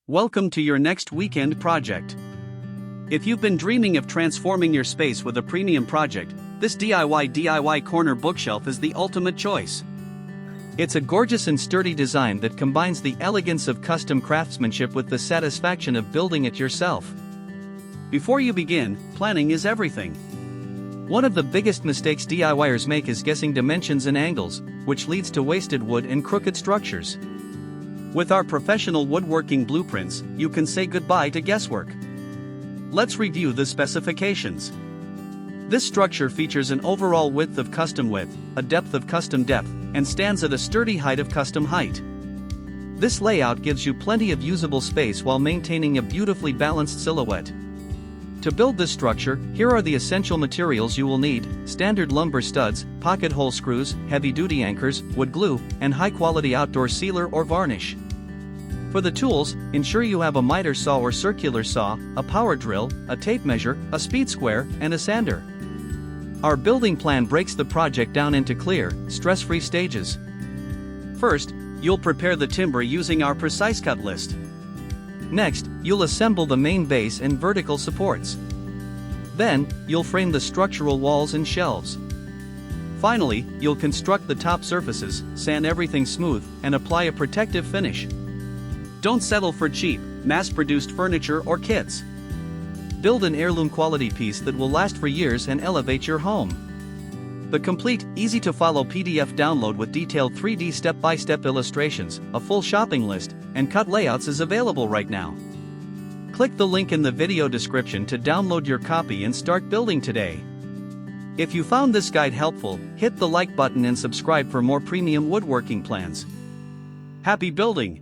Welcome to your next weekend project. If you've been dreaming of transforming your space with a premium project, this DIY corner bookshelf is the ultimate choice. It's a gorgeous and sturdy design that combines the elegance of custom craftsmanship with the satisfaction of building it yourself. Before you begin, planning is everything. One of the biggest mistakes DIYers make is guessing dimensions and angles, which leads to wasted wood and crooked structures. With our professional woodworking blueprints, you can say goodbye to guesswork. Let's review the specifications. This structure features an overall width of custom width, a depth of custom depth, and stands at a sturdy height of custom height. This layout gives you plenty of usable space while maintaining a beautifully balanced silhouette. To build this structure, here are the essential materials you will need: standard lumber studs, pocket hole screws, heavy-duty anchors, wood glue, and high-quality outdoor sealer or varnish. For the tools, ensure you have a miter saw or circular saw, a power drill, a tape measure, a speed square, and a sander. Our building plan breaks the project down into clear, stress-free stages. First, you'll prepare the timber using our precise cut list. Next, you'll assemble the main base and vertical supports. Then, you'll frame the structural walls and shelves. Finally, you'll construct the top surfaces, sand everything smooth, and apply a protective finish. Don't settle for cheap, mass-produced furniture or kits. Build an heirloom quality piece that will last for years and elevate your home. The complete, easy-to-follow PDF download with detailed 3D step-by-step illustrations, a full shopping list, and cut layouts is available right now. Click the link in the video description to download your copy and start building today. If you found this guide helpful, hit the like button and subscribe for more premium woodworking plans. Happy building!